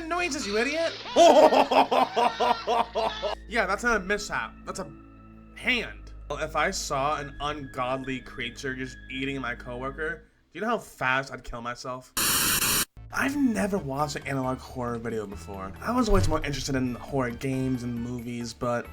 noises, you idiot? Yeah, that's not a mishap. That's a hand. If I saw an ungodly creature just eating my coworker, do you know how fast I'd kill myself? I've never watched an analog horror video before. I was always more interested in horror games and movies, but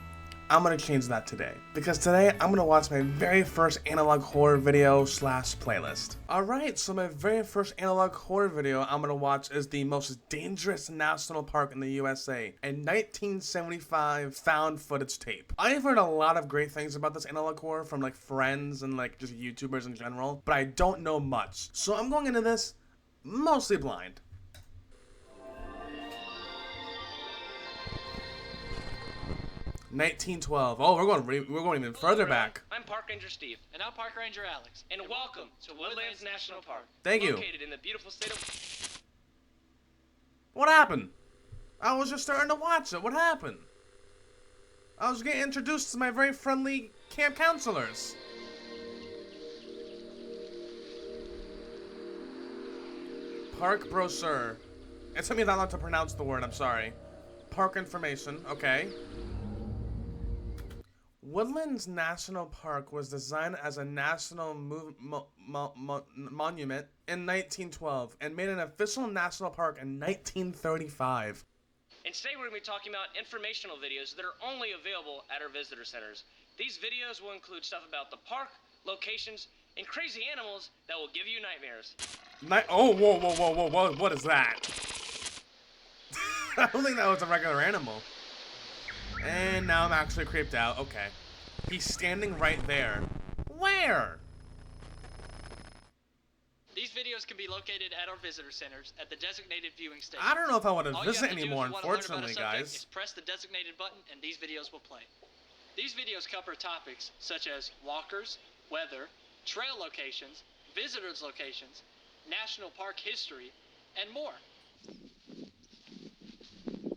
I'm gonna change that today. Because today, I'm gonna watch my very first analog horror video / playlist. Alright, so my very first analog horror video I'm gonna watch is the most dangerous national park in the USA, a 1975 found footage tape. I've heard a lot of great things about this analog horror from like friends and like just YouTubers in general, but I don't know much. So I'm going into this mostly blind. $1912. Oh, we're going even further back. I'm Park Ranger Steve. And I'm Park Ranger Alex. And welcome to Woodlands National Park. Thank you. Located in the beautiful state of... What happened? I was just starting to watch it. What happened? I was getting introduced to my very friendly camp counselors. Park brochure. It took me that long to pronounce the word, I'm sorry. Park information, okay. Woodlands National Park was designed as a national monument in 1912 and made an official national park in 1935. And today we're going to be talking about informational videos that are only available at our visitor centers. These videos will include stuff about the park, locations, and crazy animals that will give you nightmares. Oh, whoa, what is that? I don't think that was a regular animal. And now I'm actually creeped out. Okay. He's standing right there. Where? These videos can be located at our visitor centers at the designated viewing station. I don't know if I want to All you visit have to do anymore, if you want to learn about a unfortunately, subject guys. is press the designated button and these videos will play. These videos cover topics such as walkers, weather, trail locations, visitors locations, national park history, and more.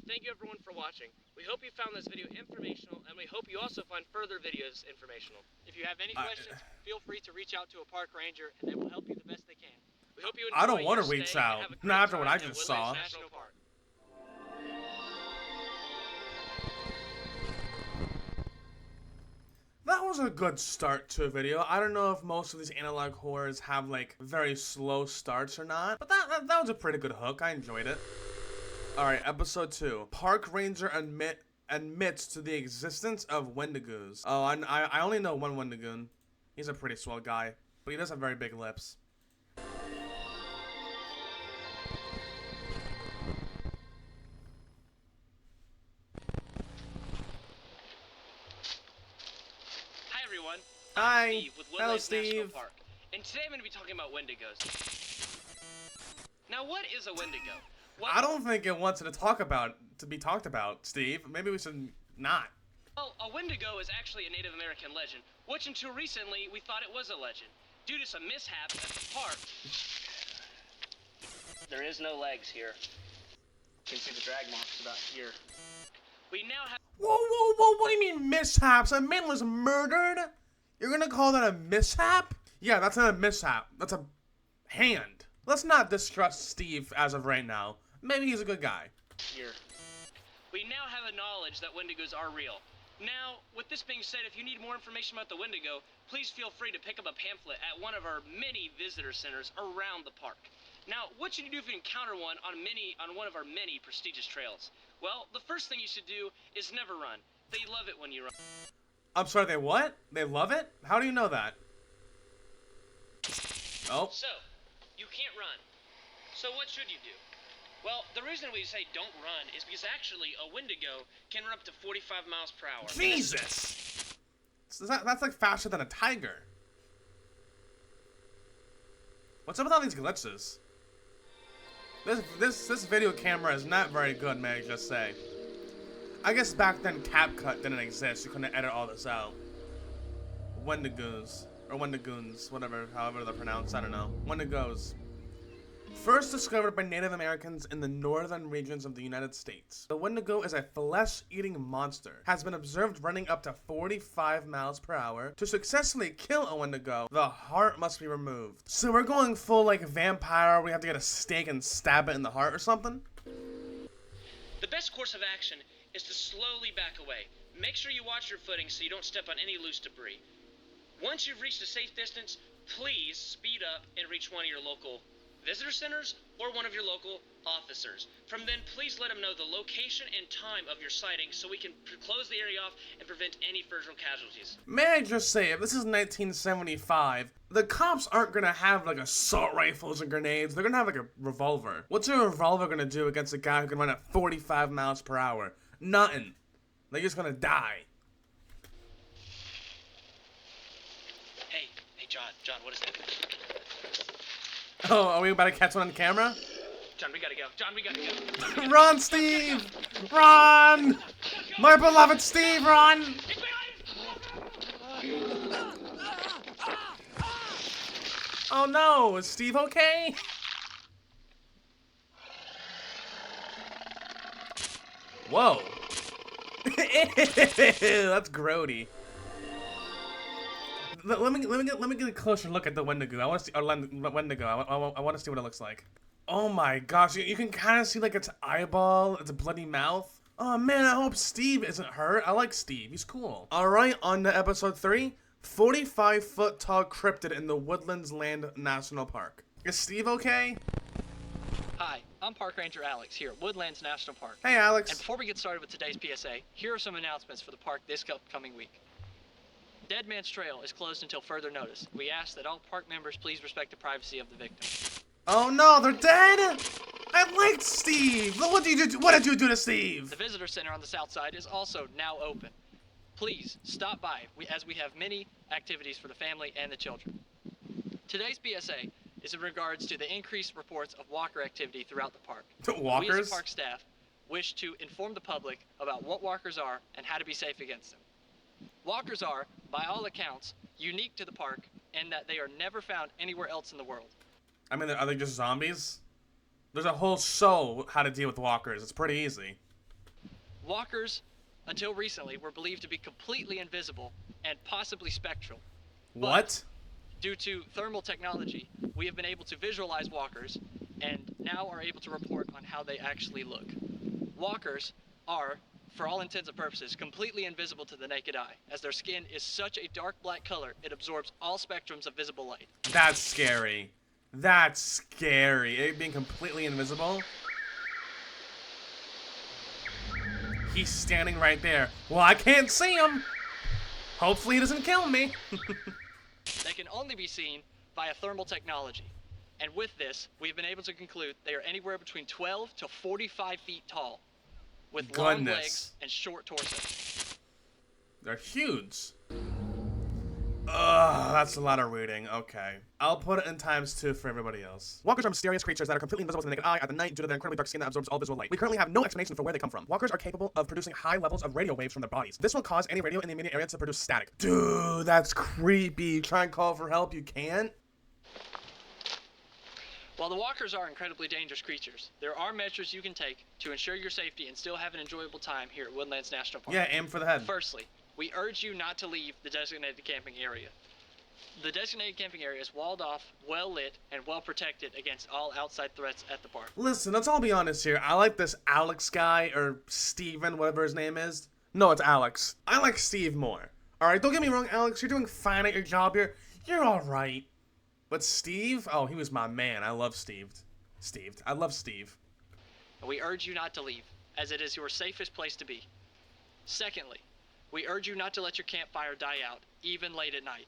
Thank you everyone for watching. We hope you found this video informational, and we hope you also find further videos informational. If you have any questions, feel free to reach out to a park ranger and they will help you the best they can. We hope you enjoy I don't want your to reach stay and out. have a great Not after what time I at just Woodlands saw. National Park. That was a good start to a video. I don't know if most of these analog horrors have like very slow starts or not, but that was a pretty good hook. I enjoyed it. Alright, episode 2. Park Ranger admits to the existence of Wendigos. Oh, I only know one Wendigoon. He's a pretty swell guy, but he does have very big lips. Hi everyone. Hi. I'm Steve with Hello, Woodlands National Steve. Park. And today I'm going to be talking about Wendigos. Now what is a Wendigo? Well, I don't think it wants to be talked about, Steve. Maybe we should not. Well, a Wendigo is actually a Native American legend, which until recently we thought it was a legend. Due to some mishaps at the park, there is no legs here. You can see the drag marks about here. We now have... Whoa, what do you mean mishaps? A man was murdered? You're gonna call that a mishap? Yeah, that's not a mishap. That's a hand. Let's not distrust Steve as of right now. Maybe he's a good guy. Here. We now have a knowledge that Wendigos are real. Now, with this being said, if you need more information about the Wendigo, please feel free to pick up a pamphlet at one of our many visitor centers around the park. Now, what should you do if you encounter one on one of our many prestigious trails? Well, the first thing you should do is never run. They love it when you run. I'm sorry, they what? They love it? How do you know that? Oh. So, you can't run. So what should you do? Well, the reason we say don't run is because actually a Wendigo can run up to 45 miles per hour. Jesus! So that's like faster than a tiger. What's up with all these glitches? This video camera is not very good, may I just say. I guess back then CapCut didn't exist. You couldn't edit all this out. Wendigos. Or Wendigoons. Whatever, however they're pronounced. I don't know. Wendigos. First discovered by Native Americans in the northern regions of the United States. The Wendigo is a flesh-eating monster. Has been observed running up to 45 miles per hour. To successfully kill a Wendigo, the heart must be removed. So we're going full like vampire, we have to get a stake and stab it in the heart or something? The best course of action is to slowly back away. Make sure you watch your footing so you don't step on any loose debris. Once you've reached a safe distance, please speed up and reach one of your local visitor centers or one of your local officers. From then, please let them know the location and time of your sighting so we can close the area off and prevent any further casualties. May I just say, if this is 1975, the cops aren't gonna have like assault rifles and grenades. They're gonna have like a revolver. What's a revolver gonna do against a guy who can run at 45 miles per hour? Nothing. They're just gonna die. Hey, John, what is that? Oh, are we about to catch one on camera? John, we gotta go. Run, Steve! Run! My beloved Steve, run! Oh no, is Steve okay? Whoa. That's grody. Let me get a closer look at the Wendigo. I want to see Wendigo. I want to see what it looks like. Oh my gosh, you can kind of see like its eyeball, its bloody mouth. Oh man, I hope Steve isn't hurt. I like Steve. He's cool. All right, on to episode 3. 45-foot tall cryptid in the Woodlands National Park. Is Steve okay? Hi, I'm Park Ranger Alex here at Woodlands National Park. Hey, Alex. And before we get started with today's PSA, here are some announcements for the park this upcoming week. Dead Man's Trail is closed until further notice. We ask that all park members please respect the privacy of the victim. Oh no, they're dead? I liked Steve. What did you do to Steve? The visitor center on the south side is also now open. Please stop by as we have many activities for the family and the children. Today's PSA is in regards to the increased reports of walker activity throughout the park. Walkers? We as park staff wish to inform the public about what walkers are and how to be safe against them. Walkers are, by all accounts, unique to the park in that they are never found anywhere else in the world. I mean, are they just zombies? There's a whole show how to deal with walkers. It's pretty easy. Walkers, until recently, were believed to be completely invisible and possibly spectral. What? Due to thermal technology, we have been able to visualize walkers and now are able to report on how they actually look. Walkers are, for all intents and purposes, completely invisible to the naked eye, as their skin is such a dark black color it absorbs all spectrums of visible light. That's scary. That's scary. It being completely invisible. He's standing right there. Well, I can't see him. Hopefully he doesn't kill me. They can only be seen via thermal technology. And with this, we've been able to conclude they are anywhere between 12 to 45 feet tall, with long legs and short torsos. They're huge. Ugh, that's a lot of reading. Okay. I'll put it in ×2 for everybody else. Walkers are mysterious creatures that are completely invisible to the naked eye at the night due to their incredibly dark skin that absorbs all visual light. We currently have no explanation for where they come from. Walkers are capable of producing high levels of radio waves from their bodies. This will cause any radio in the immediate area to produce static. Dude, that's creepy. You try and call for help, you can't? While the walkers are incredibly dangerous creatures, there are measures you can take to ensure your safety and still have an enjoyable time here at Woodlands National Park. Yeah, aim for the head. Firstly, we urge you not to leave the designated camping area. The designated camping area is walled off, well lit, and well protected against all outside threats at the park. Listen, let's all be honest here. I like this Alex guy, or Steven, whatever his name is. No, it's Alex. I like Steve more. Alright, don't get me wrong, Alex. You're doing fine at your job here. You're alright. But Steve? Oh, he was my man. I love Steve. I love Steve. We urge you not to leave, as it is your safest place to be. Secondly, we urge you not to let your campfire die out, even late at night.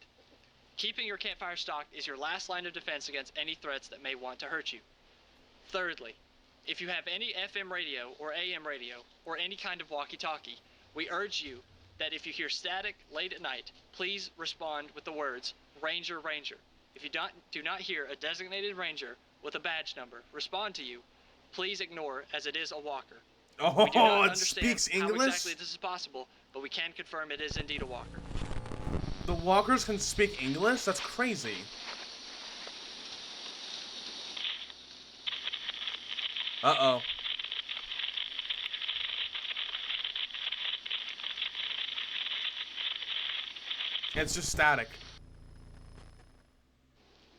Keeping your campfire stocked is your last line of defense against any threats that may want to hurt you. Thirdly, if you have any FM radio or AM radio or any kind of walkie-talkie, we urge you that if you hear static late at night, please respond with the words, "Ranger, Ranger." If you do not hear a designated ranger with a badge number respond to you, please ignore, as it is a walker. Oh, We do not it understand speaks how English? exactly this is possible, but we can confirm it is indeed a walker. The walkers can speak English? That's crazy. Uh-oh. It's just static.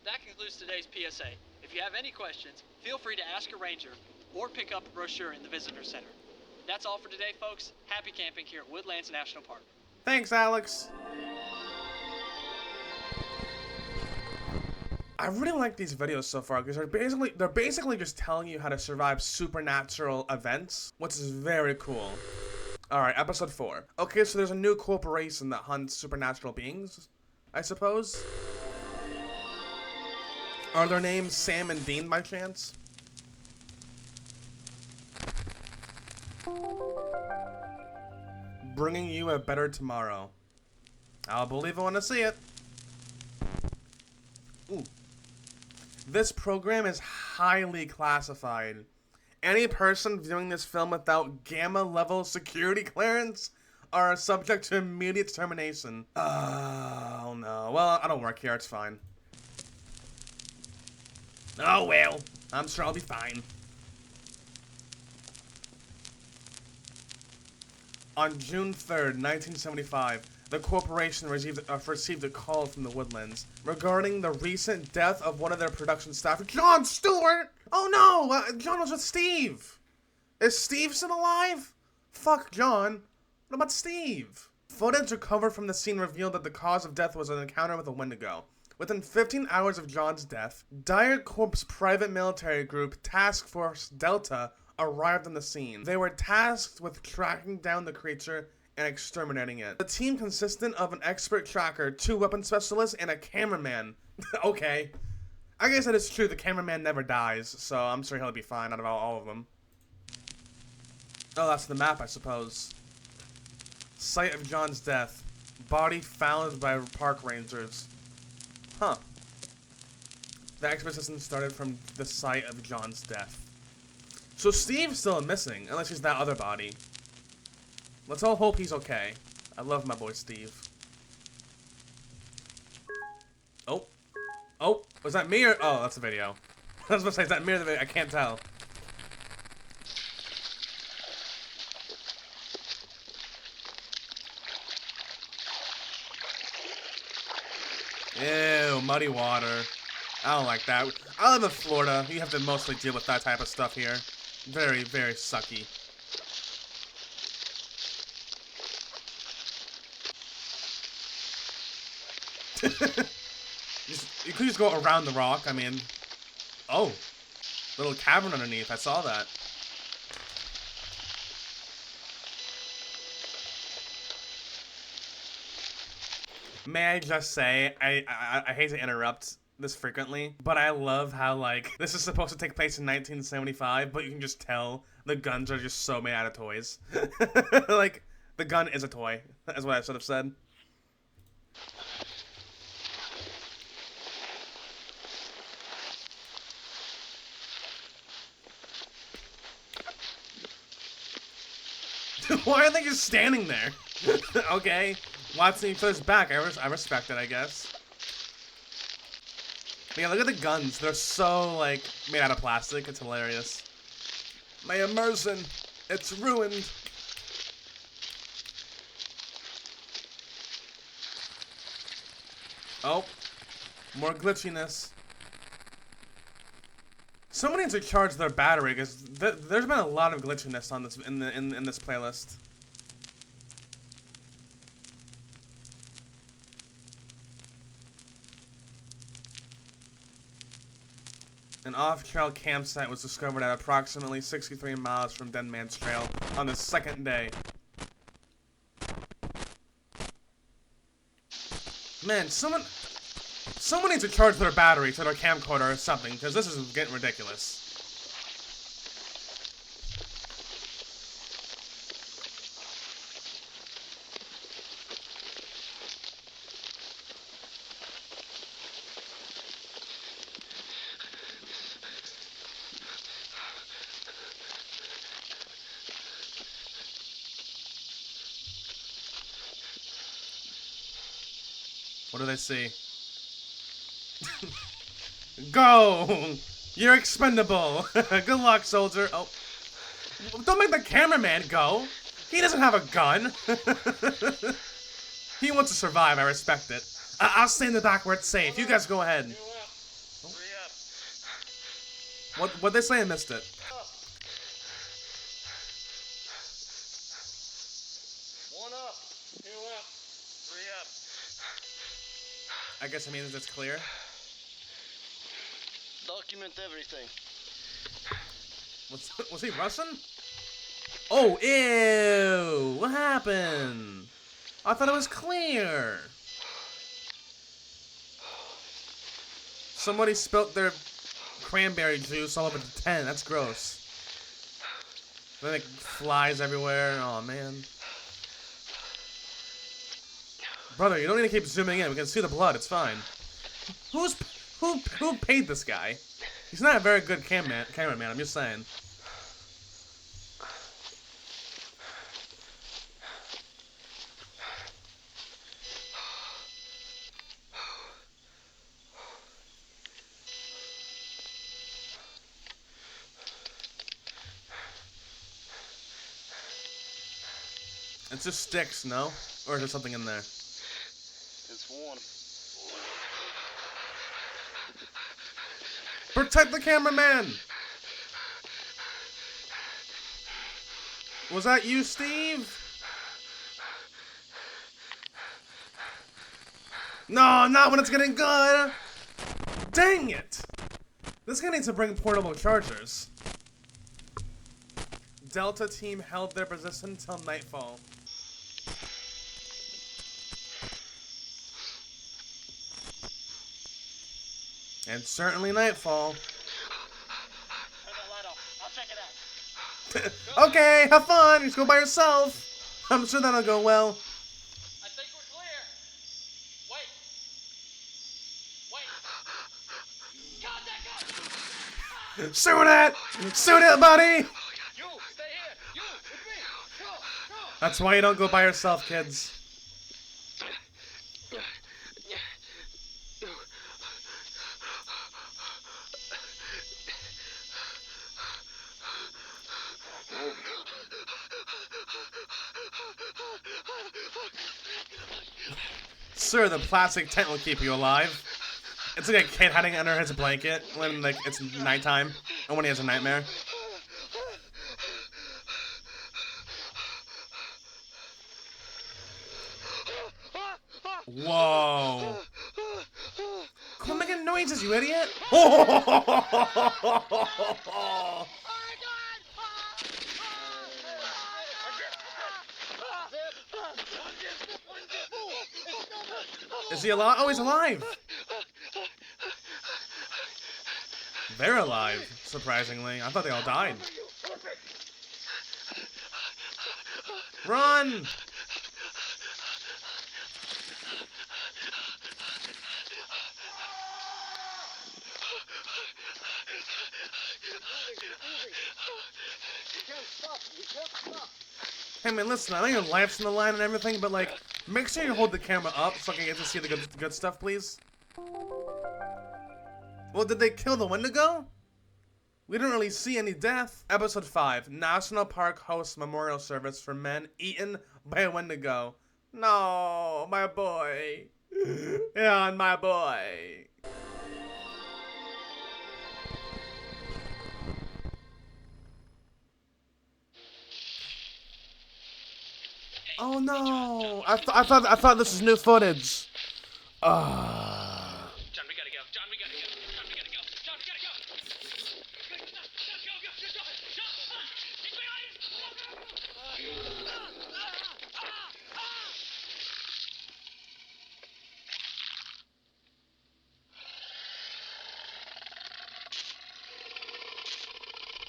That concludes today's PSA. If you have any questions, feel free to ask a ranger or pick up a brochure in the visitor center. That's all for today, folks. Happy camping here at Woodlands National Park. Thanks, Alex. I really like these videos so far because they're basically just telling you how to survive supernatural events, which is very cool. Alright, episode 4. Okay, so there's a new corporation that hunts supernatural beings, I suppose. Are their names Sam and Dean by chance? Bringing you a better tomorrow. I'll believe it when I see it. Ooh. This program is highly classified. Any person viewing this film without Gamma level security clearance are subject to immediate termination. Oh no. Well, I don't work here, it's fine. Oh well, I'm sure I'll be fine. On June 3rd, 1975, the corporation received a call from the Woodlands regarding the recent death of one of their production staff, Jon Stewart! Oh no! John was with Steve! Is Steve still alive? Fuck John. What about Steve? Footage recovered from the scene revealed that the cause of death was an encounter with a Wendigo. Within 15 hours of John's death, Dire Corp's private military group, Task Force Delta, arrived on the scene. They were tasked with tracking down the creature and exterminating it. The team consisted of an expert tracker, 2 weapon specialists, and a cameraman. Okay. I guess that is true, the cameraman never dies, so I'm sure he'll be fine out of all of them. Oh, that's the map, I suppose. Site of John's death. Body found by park rangers. Huh. The exposition started from the site of John's death. So Steve's still missing, unless he's that other body. Let's all hope he's okay. I love my boy Steve. Oh. Oh, was that me or... Oh, that's a video. I was about to say, is that me or the video? I can't tell. Ew, muddy water. I don't like that. I live in Florida. You have to mostly deal with that type of stuff here. Very, very sucky. You could just go around the rock, I mean... Oh. Little cavern underneath, I saw that. May I just say, I hate to interrupt this frequently, but I love how, like, this is supposed to take place in 1975, but you can just tell the guns are just so made out of toys. Like, the gun is a toy, that's what I should have said. Why are they just standing there? Okay, watching each other's back, I respect it, I guess. But yeah, look at the guns. They're so, like, made out of plastic. It's hilarious. My immersion, it's ruined. Oh, more glitchiness. Someone needs to charge their battery because there's been a lot of glitchiness on this in this playlist. An off-trail campsite was discovered at approximately 63 miles from Dead Man's Trail on the second day. Man, someone needs to charge their battery to their camcorder or something, because this is getting ridiculous. What do they see? Go! You're expendable! Good luck, soldier. Oh. Don't make the cameraman go! He doesn't have a gun! He wants to survive, I respect it. I'll stay in the back where it's safe. You guys go ahead. What'd they say? I missed it. Hurry up. I guess it means it's clear. Document everything. Was he Russian? Oh, ew! What happened? I thought it was clear. Somebody spilt their cranberry juice all over the tent. That's gross. Then it flies everywhere. Oh man. Brother, you don't need to keep zooming in. We can see the blood. It's fine. Who paid this guy? He's not a very good cameraman. I'm just saying. It's just sticks, no? Or is there something in there? It's warm. Protect the cameraman! Was that you, Steve? No, not when it's getting good! Dang it! This guy needs to bring portable chargers. Delta team held their position until nightfall. And certainly nightfall. Turn the light off. I'll check it out. Okay, have fun. Just go by yourself. I'm sure that'll go well. I think we're clear. Wait. Contact! Shoot it! Shoot it, buddy! You, stay here. You, with me. Go. That's why you don't go by yourself, kids. Sir, the plastic tent will keep you alive. It's like a kid hiding under his blanket when like it's nighttime and when he has a nightmare. Whoa. Quit making noises, you idiot. Is he alive? Oh, he's alive. They're alive, surprisingly. I thought they all died. Run! Hey man, listen, I know your life's on the line and everything, but like, make sure you hold the camera up so I can get to see the good stuff, please. Well, did they kill the Wendigo? We didn't really see any death. Episode 5, National Park hosts memorial service for men eaten by a Wendigo. No, my boy. Yeah, my boy. Oh no! I thought this was new footage. John, we gotta go. John, we gotta go. John, we gotta go. John, we gotta go. Go,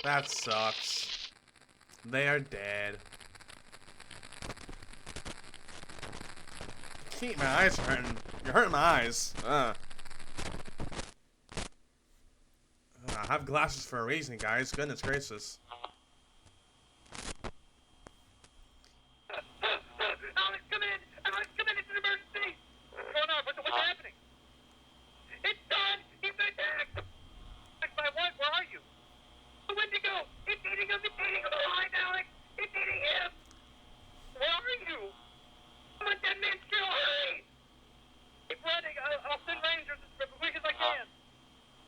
That sucks. They are dead. Keep my eyes hurting. You're hurting my eyes. I have glasses for a reason, guys. Goodness gracious. Alex, come in! Alex, come in! It's an emergency! What's going on? What's happening? It's done! He's been attacked! By what? Where are you? The Wendigo! It's eating him! It's eating him alive, Alex! It's eating him! Where are you? I'm a dead man still! Hurry! Keep running! I'll send rangers as quick as I can!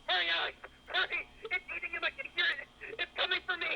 Hurry, Alex! Hurry! It's eating him! I can hear it! It's coming for me!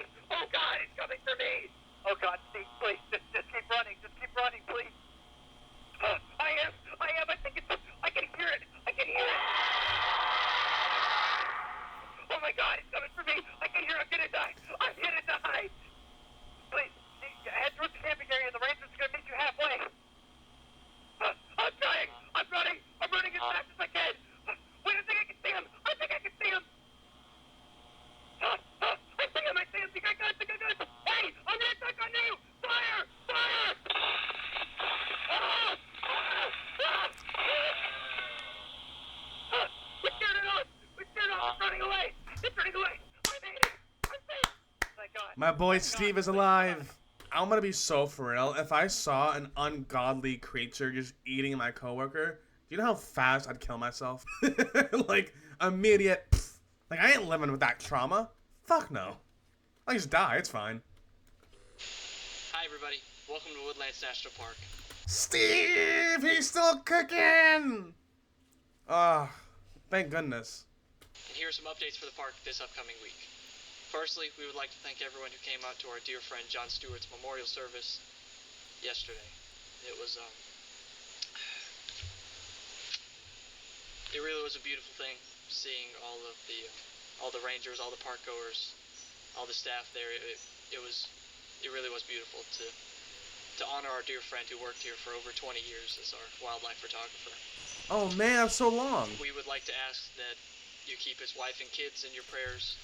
My boy Steve is alive. I'm gonna be so for real. If I saw an ungodly creature just eating my coworker, do you know how fast I'd kill myself? Like, immediate. Like, I ain't living with that trauma. Fuck no. I just die. It's fine. Hi, everybody. Welcome to Woodlands National Park. Steve, he's still cooking. Ah, thank goodness. And here are some updates for the park this upcoming week. Firstly, we would like to thank everyone who came out to our dear friend John Stewart's memorial service yesterday. It was, it really was a beautiful thing, seeing all the rangers, all the park goers, all the staff there. It really was beautiful to honor our dear friend who worked here for over 20 years as our wildlife photographer. Oh man, that's so long. We would like to ask that you keep his wife and kids in your prayers.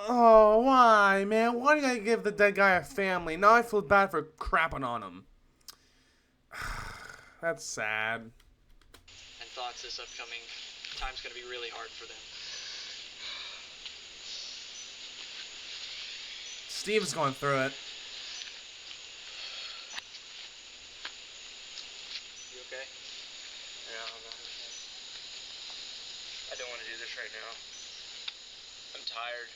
Oh, why, man? Why do you gotta give the dead guy a family? Now I feel bad for crapping on him. That's sad. And thoughts this upcoming time's gonna be really hard for them. Steve's going through it. You okay? Yeah, I'm not okay. I don't want to do this right now. I'm tired.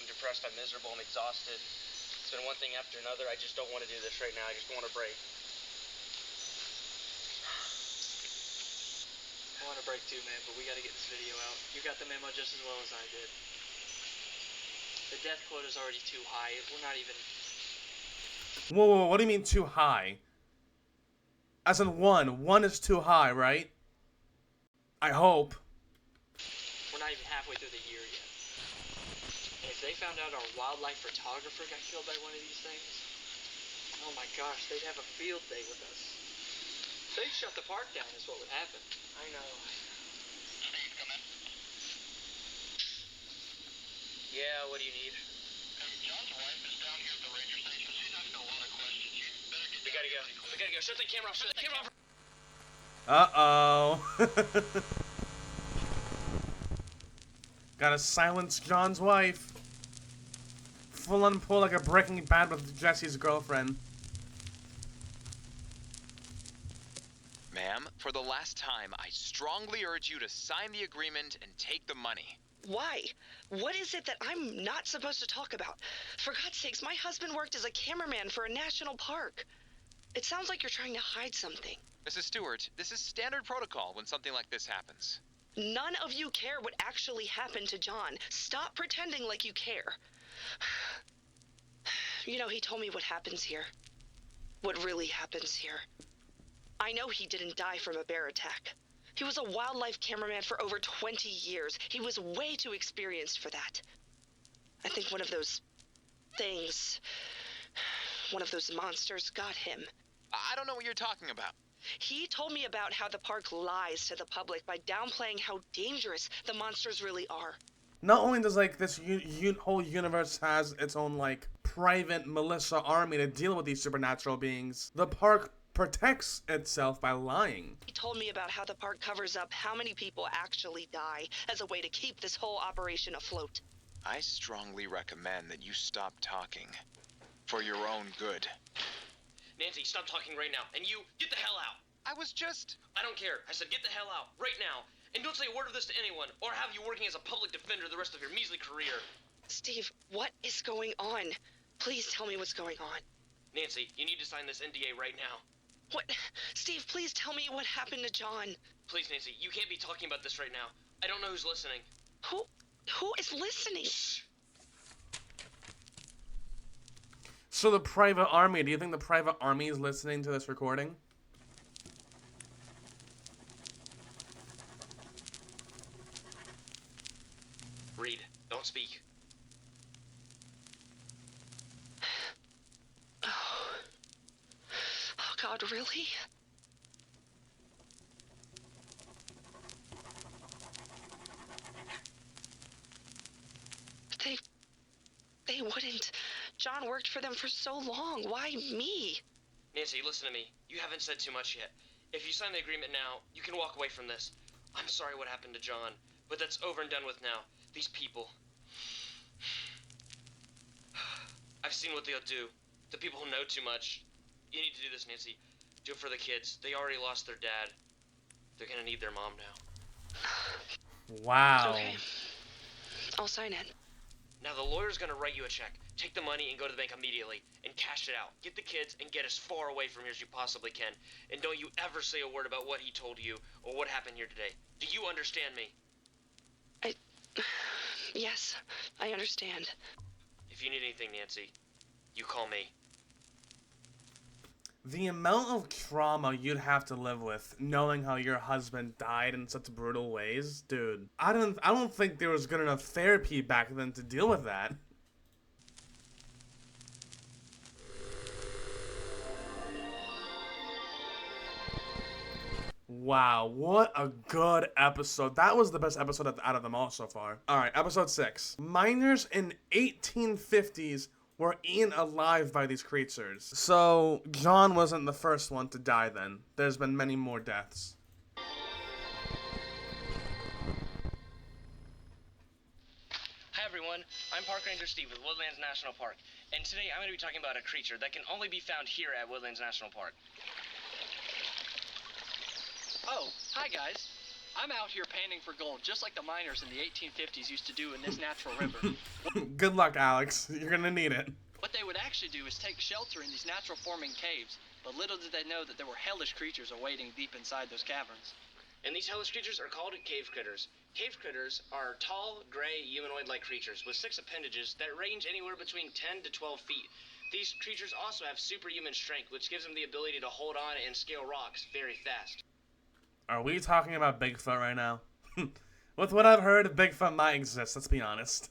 I'm depressed. I'm miserable. I'm exhausted. It's been one thing after another. I just don't want to do this right now. I just want a break. I want a break too, man, but we gotta get this video out. You got the memo just as well as I did. The death quota's already too high. We're not even... Whoa, what do you mean too high? As in one. One is too high, right? I hope. We're not even halfway through the year yet. And if they found out our wildlife photographer got killed by one of these things, oh my gosh, they'd have a field day with us. They'd shut the park down is what would happen. I know. Steve, come in. Yeah, what do you need? John's wife is down here at the ranger station. She's asking a lot of questions. You better get We gotta go. We gotta go. Shut the camera off. Shut the camera off. Uh-oh. Gotta silence John's wife. Full on pull like a Breaking Bad with Jesse's girlfriend. Ma'am, for the last time, I strongly urge you to sign the agreement and take the money. Why? What is it that I'm not supposed to talk about? For God's sakes, my husband worked as a cameraman for a national park. It sounds like you're trying to hide something. Mrs. Stewart, this is standard protocol when something like this happens. None of you care what actually happened to John. Stop pretending like you care. You know, he told me what happens here. What really happens here. I know he didn't die from a bear attack. He was a wildlife cameraman for over 20 years. He was way too experienced for that. I think one of those things, one of those monsters got him. I don't know what you're talking about. He told me about how the park lies to the public by downplaying how dangerous the monsters really are. Not only does, like, this whole universe has its own, like, private militia army to deal with these supernatural beings, the park protects itself by lying. He told me about how the park covers up how many people actually die as a way to keep this whole operation afloat. I strongly recommend that you stop talking. For your own good. Nancy, stop talking right now. And you, get the hell out. I was just... I don't care. I said get the hell out, right now. And don't say a word of this to anyone, or have you working as a public defender the rest of your measly career. Steve, what is going on? Please tell me what's going on. Nancy, you need to sign this NDA right now. What? Steve, please tell me what happened to John. Please, Nancy, you can't be talking about this right now. I don't know who's listening. Who is listening? Shh. So the private army, do you think the private army is listening to this recording? Read. Don't speak. Oh God, really? They wouldn't. John worked for them for so long. Why me? Nancy, listen to me. You haven't said too much yet. If you sign the agreement now, you can walk away from this. I'm sorry what happened to John, but that's over and done with now. These people. I've seen what they'll do. The people who know too much. You need to do this, Nancy. Do it for the kids. They already lost their dad. They're gonna need their mom now. Wow. Okay. I'll sign it. Now the lawyer's gonna write you a check. Take the money and go to the bank immediately and cash it out. Get the kids and get as far away from here as you possibly can. And don't you ever say a word about what he told you or what happened here today. Do you understand me? Yes, I understand. If you need anything, Nancy, you call me. The amount of trauma you'd have to live with knowing how your husband died in such brutal ways, dude. I don't think there was good enough therapy back then to deal with that. Wow, what a good episode. That was the best episode out of them all so far. Alright, episode 6. Miners in 1850s were eaten alive by these creatures. So, John wasn't the first one to die then. There's been many more deaths. Hi everyone, I'm Park Ranger Steve with Woodlands National Park. And today I'm going to be talking about a creature that can only be found here at Woodlands National Park. Oh, hi guys. I'm out here panning for gold, just like the miners in the 1850s used to do in this natural river. Good luck, Alex. You're gonna need it. What they would actually do is take shelter in these natural forming caves, but little did they know that there were hellish creatures awaiting deep inside those caverns. And these hellish creatures are called cave critters. Cave critters are tall, gray, humanoid-like creatures with 6 appendages that range anywhere between 10 to 12 feet. These creatures also have superhuman strength, which gives them the ability to hold on and scale rocks very fast. Are we talking about Bigfoot right now? With what I've heard, Bigfoot might exist, let's be honest.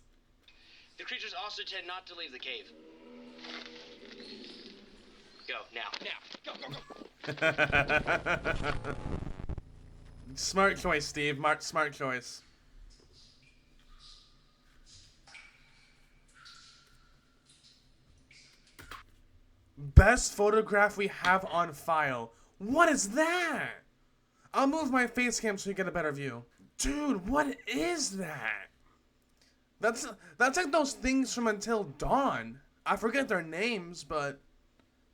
The creatures also tend not to leave the cave. Go, now. Go. Smart choice, Steve. Smart choice. Best photograph we have on file. What is that? I'll move my face cam so you get a better view. Dude, what is that? That's like those things from Until Dawn. I forget their names, but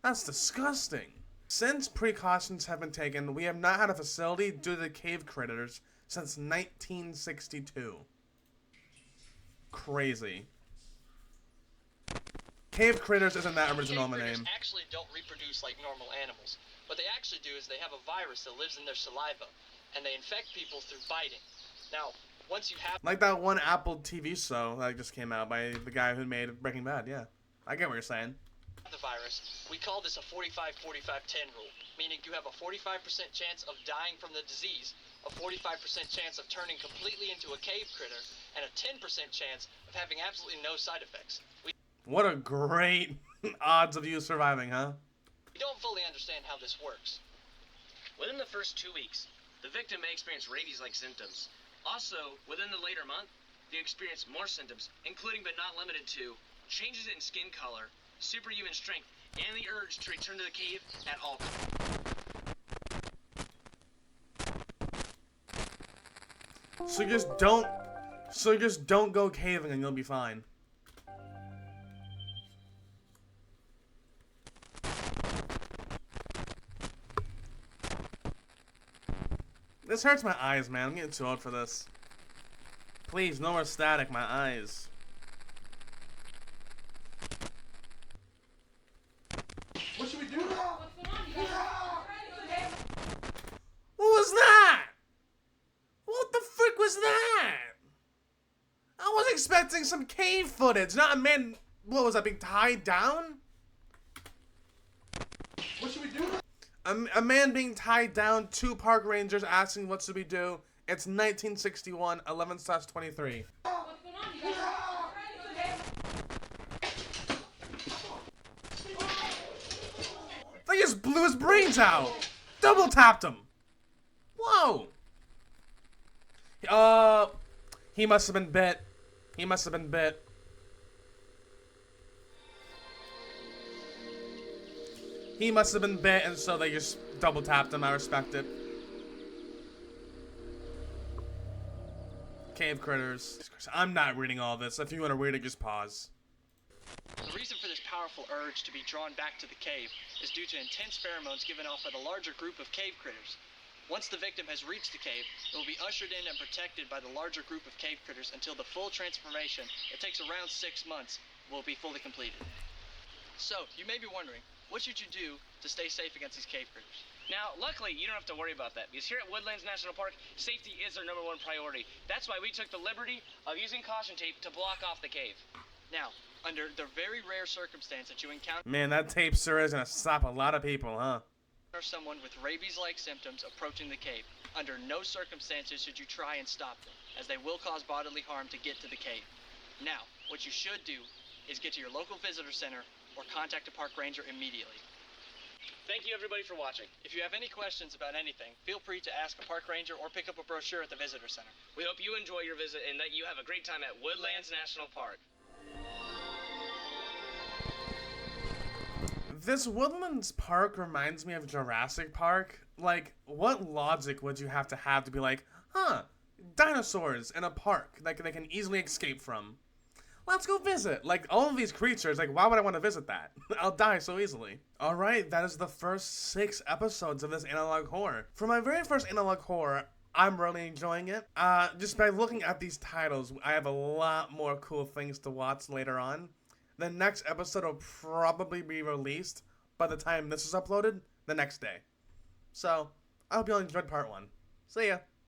that's disgusting. Since precautions have been taken, we have not had a facility due to the cave critters since 1962. Crazy. Cave critters isn't that original Cave name. critters actually don't reproduce like normal animals. What they actually do is they have a virus that lives in their saliva, and they infect people through biting. Now, once you have Like that one Apple TV show that just came out by the guy who made Breaking Bad, yeah. I get what you're saying. the virus, we call this a 45-45-10 rule, meaning you have a 45% chance of dying from the disease, a 45% chance of turning completely into a cave critter, and a 10% chance of having absolutely no side effects. What a great odds of you surviving, huh? We don't fully understand how this works. Within the first 2 weeks, the victim may experience rabies-like symptoms. Also, within the later month, they experience more symptoms, including but not limited to changes in skin color, superhuman strength, and the urge to return to the cave at all times. So just don't go caving and you'll be fine. This hurts my eyes, man. I'm getting too old for this. Please, no more static, my eyes. What should we do now? What was that? What the frick was that? I was expecting some cave footage, not a man, what was that, being tied down? What should we do? A man being tied down, 2 park rangers asking what should we do. It's 1961, 11/23. They just blew his brains out. Double tapped him. Whoa. He must have been bit. He must have been bit. He must have been bit, and so they just double tapped him. I respect it. Cave critters. I'm not reading all this. If you want to read it, just pause. The reason for this powerful urge to be drawn back to the cave is due to intense pheromones given off by the larger group of cave critters. Once the victim has reached the cave, it will be ushered in and protected by the larger group of cave critters until the full transformation, it takes around 6 months, will be fully completed. So, you may be wondering, what should you do to stay safe against these cave critters? Now, luckily, you don't have to worry about that, because here at Woodlands National Park, safety is our #1 priority. That's why we took the liberty of using caution tape to block off the cave. Now, under the very rare circumstance that you encounter Man, that tape sure is gonna stop a lot of people, huh? someone with rabies-like symptoms approaching the cave, under no circumstances should you try and stop them, as they will cause bodily harm to get to the cave. Now, what you should do is get to your local visitor center or contact a park ranger immediately. Thank you, everybody, for watching. If you have any questions about anything, feel free to ask a park ranger or pick up a brochure at the visitor center. We hope you enjoy your visit and that you have a great time at Woodlands National Park. This Woodlands Park reminds me of Jurassic Park. Like, what logic would you have to be like, huh, dinosaurs in a park that they can easily escape from? Let's go visit. Like, all of these creatures, like, why would I want to visit that? I'll die so easily. Alright, that is the first 6 episodes of this analog horror. For my very first analog horror, I'm really enjoying it. Just by looking at these titles, I have a lot more cool things to watch later on. The next episode will probably be released by the time this is uploaded the next day. So, I hope you all enjoyed part 1. See ya!